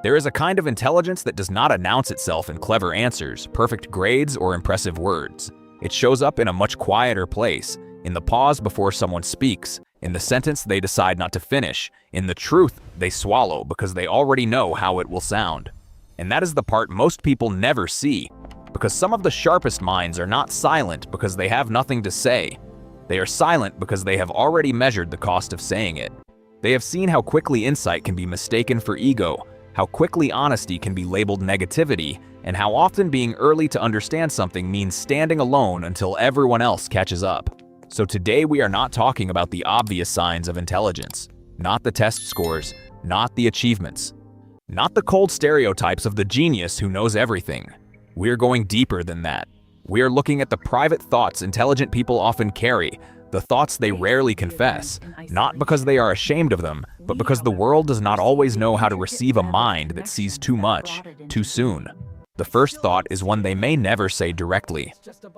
There is a kind of intelligence that does not announce itself in clever answers, perfect grades, or impressive words. It shows up in a much quieter place, in the pause before someone speaks, in the sentence they decide not to finish, in the truth they swallow because they already know how it will sound. And that is the part most people never see, because some of the sharpest minds are not silent because they have nothing to say. They are silent because they have already measured the cost of saying it. They have seen how quickly insight can be mistaken for ego, how quickly honesty can be labeled negativity, and how often being early to understand something means standing alone until everyone else catches up. So today we are not talking about the obvious signs of intelligence, not the test scores, not the achievements, not the cold stereotypes of the genius who knows everything. We're going deeper than that. We're looking at the private thoughts intelligent people often carry, the thoughts they rarely confess, not because they are ashamed of them, but because the world does not always know how to receive a mind that sees too much, too soon. The first thought is one they may never say directly.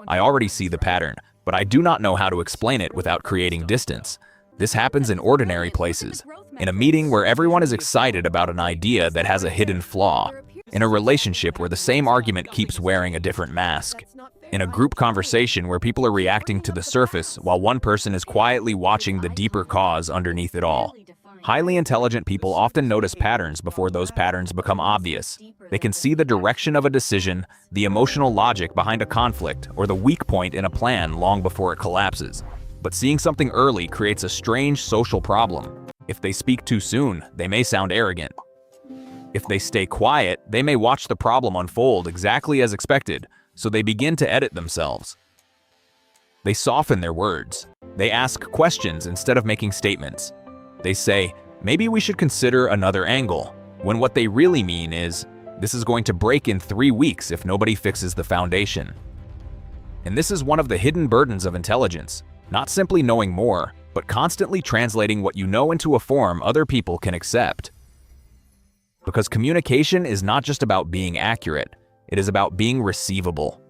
I already see the pattern, but I do not know how to explain it without creating distance. This happens in ordinary places, in a meeting where everyone is excited about an idea that has a hidden flaw, in a relationship where the same argument keeps wearing a different mask, in a group conversation where people are reacting to the surface while one person is quietly watching the deeper cause underneath it all. Highly intelligent people often notice patterns before those patterns become obvious. They can see the direction of a decision, the emotional logic behind a conflict, or the weak point in a plan long before it collapses. But seeing something early creates a strange social problem. If they speak too soon, they may sound arrogant. If they stay quiet, they may watch the problem unfold exactly as expected, so they begin to edit themselves. They soften their words. They ask questions instead of making statements. They say, maybe we should consider another angle, when what they really mean is, this is going to break in 3 weeks if nobody fixes the foundation. And this is one of the hidden burdens of intelligence, not simply knowing more, but constantly translating what you know into a form other people can accept. Because communication is not just about being accurate, it is about being receivable.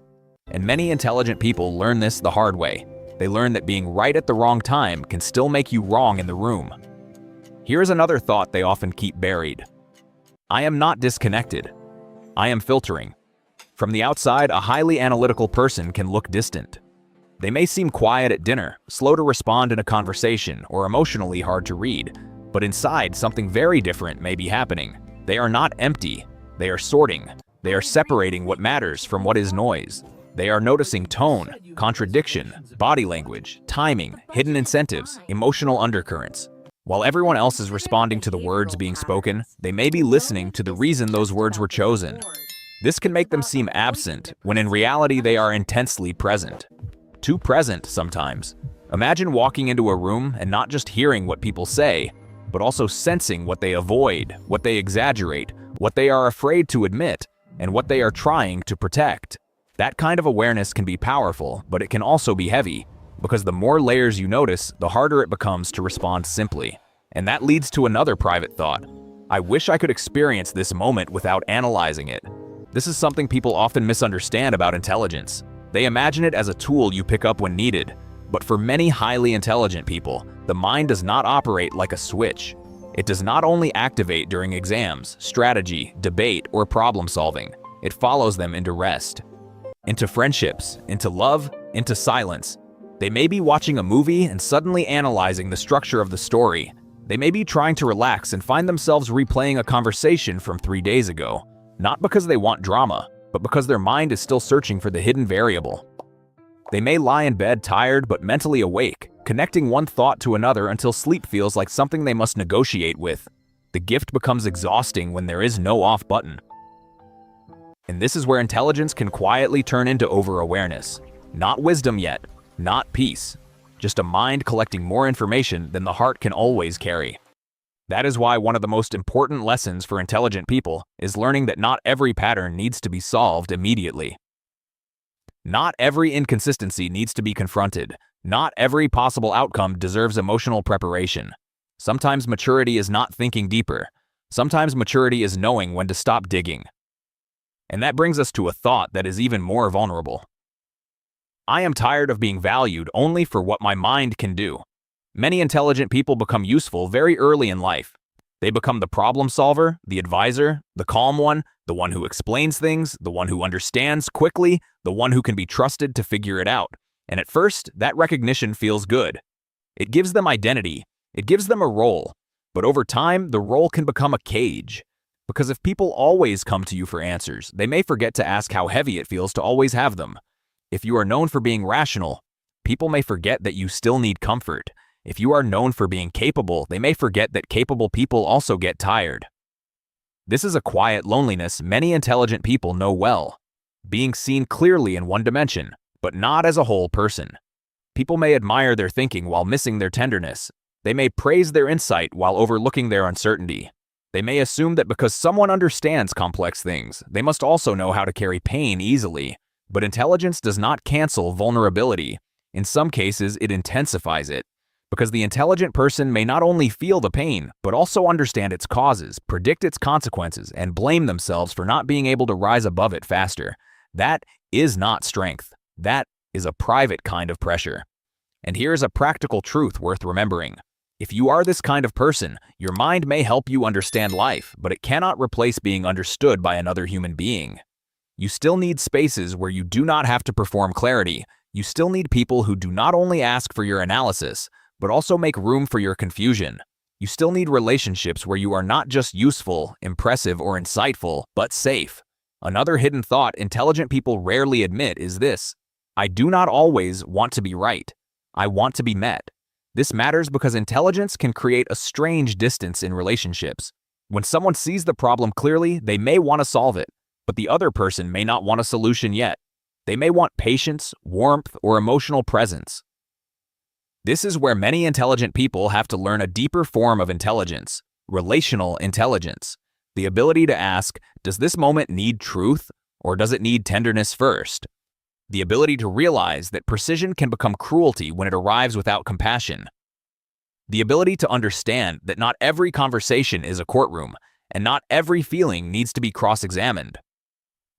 And many intelligent people learn this the hard way. They learn that being right at the wrong time can still make you wrong in the room. Here's another thought they often keep buried. I am not disconnected. I am filtering. From the outside, a highly analytical person can look distant. They may seem quiet at dinner, slow to respond in a conversation, or emotionally hard to read. But inside, something very different may be happening. They are not empty. They are sorting. They are separating what matters from what is noise. They are noticing tone, contradiction, body language, timing, hidden incentives, emotional undercurrents. While everyone else is responding to the words being spoken, they may be listening to the reason those words were chosen. This can make them seem absent, when in reality they are intensely present. Too present sometimes. Imagine walking into a room and not just hearing what people say, but also sensing what they avoid, what they exaggerate, what they are afraid to admit, and what they are trying to protect. That kind of awareness can be powerful, but it can also be heavy, because the more layers you notice, the harder it becomes to respond simply. And that leads to another private thought. I wish I could experience this moment without analyzing it. This is something people often misunderstand about intelligence. They imagine it as a tool you pick up when needed. But for many highly intelligent people, the mind does not operate like a switch. It does not only activate during exams, strategy, debate, or problem solving. It follows them into rest, into friendships, into love, into silence. They may be watching a movie and suddenly analyzing the structure of the story. They may be trying to relax and find themselves replaying a conversation from 3 days ago, not because they want drama, but because their mind is still searching for the hidden variable. They may lie in bed tired but mentally awake, connecting one thought to another until sleep feels like something they must negotiate with. The gift becomes exhausting when there is no off button. And this is where intelligence can quietly turn into over-awareness. Not wisdom yet, not peace, just a mind collecting more information than the heart can always carry. That is why one of the most important lessons for intelligent people is learning that not every pattern needs to be solved immediately. Not every inconsistency needs to be confronted. Not every possible outcome deserves emotional preparation. Sometimes maturity is not thinking deeper. Sometimes maturity is knowing when to stop digging. And that brings us to a thought that is even more vulnerable. I am tired of being valued only for what my mind can do. Many intelligent people become useful very early in life. They become the problem solver, the advisor, the calm one, the one who explains things, the one who understands quickly, the one who can be trusted to figure it out. And at first, that recognition feels good. It gives them identity. It gives them a role. But over time, the role can become a cage. Because if people always come to you for answers, they may forget to ask how heavy it feels to always have them. If you are known for being rational, people may forget that you still need comfort. If you are known for being capable, they may forget that capable people also get tired. This is a quiet loneliness many intelligent people know well. Being seen clearly in one dimension, but not as a whole person. People may admire their thinking while missing their tenderness. They may praise their insight while overlooking their uncertainty. They may assume that because someone understands complex things, they must also know how to carry pain easily. But intelligence does not cancel vulnerability. In some cases, it intensifies it. Because the intelligent person may not only feel the pain, but also understand its causes, predict its consequences, and blame themselves for not being able to rise above it faster. That is not strength. That is a private kind of pressure. And here is a practical truth worth remembering. If you are this kind of person, your mind may help you understand life, but it cannot replace being understood by another human being. You still need spaces where you do not have to perform clarity. You still need people who do not only ask for your analysis, but also make room for your confusion. You still need relationships where you are not just useful, impressive, or insightful, but safe. Another hidden thought intelligent people rarely admit is this: I do not always want to be right. I want to be met. This matters because intelligence can create a strange distance in relationships. When someone sees the problem clearly, they may want to solve it, but the other person may not want a solution yet. They may want patience, warmth, or emotional presence. This is where many intelligent people have to learn a deeper form of intelligence, relational intelligence. The ability to ask, does this moment need truth, or does it need tenderness first? The ability to realize that precision can become cruelty when it arrives without compassion. The ability to understand that not every conversation is a courtroom, and not every feeling needs to be cross-examined.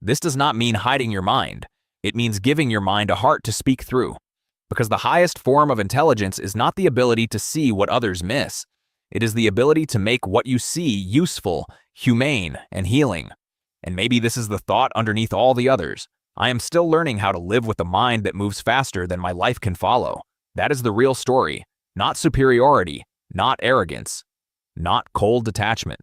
This does not mean hiding your mind. It means giving your mind a heart to speak through. Because the highest form of intelligence is not the ability to see what others miss. It is the ability to make what you see useful, humane, and healing. And maybe this is the thought underneath all the others. I am still learning how to live with a mind that moves faster than my life can follow. That is the real story. Not superiority, not arrogance, not cold detachment,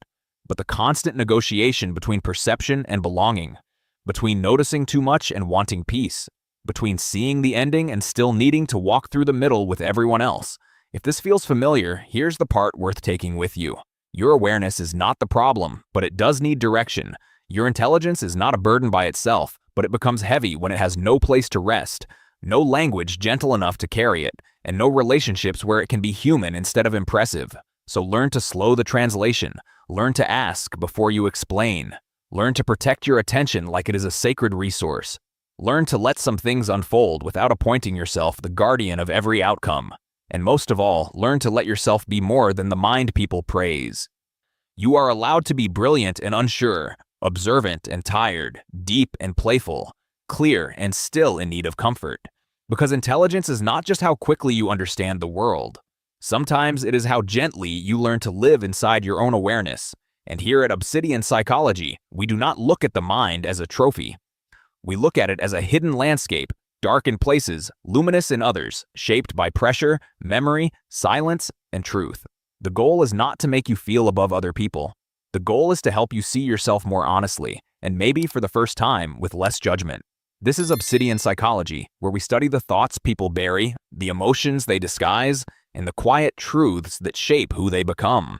but the constant negotiation between perception and belonging, between noticing too much and wanting peace, between seeing the ending and still needing to walk through the middle with everyone else. If this feels familiar, here's the part worth taking with you. Your awareness is not the problem, but it does need direction. Your intelligence is not a burden by itself, but it becomes heavy when it has no place to rest, no language gentle enough to carry it, and no relationships where it can be human instead of impressive. So learn to slow the translation. Learn to ask before you explain. Learn to protect your attention like it is a sacred resource. Learn to let some things unfold without appointing yourself the guardian of every outcome. And most of all, learn to let yourself be more than the mind people praise. You are allowed to be brilliant and unsure, observant and tired, deep and playful, clear and still in need of comfort. Because intelligence is not just how quickly you understand the world. Sometimes it is how gently you learn to live inside your own awareness. And here at Obsidian Psychology, we do not look at the mind as a trophy. We look at it as a hidden landscape, dark in places, luminous in others, shaped by pressure, memory, silence, and truth. The goal is not to make you feel above other people. The goal is to help you see yourself more honestly, and maybe for the first time with less judgment. This is Obsidian Psychology, where we study the thoughts people bury, the emotions they disguise, and the quiet truths that shape who they become.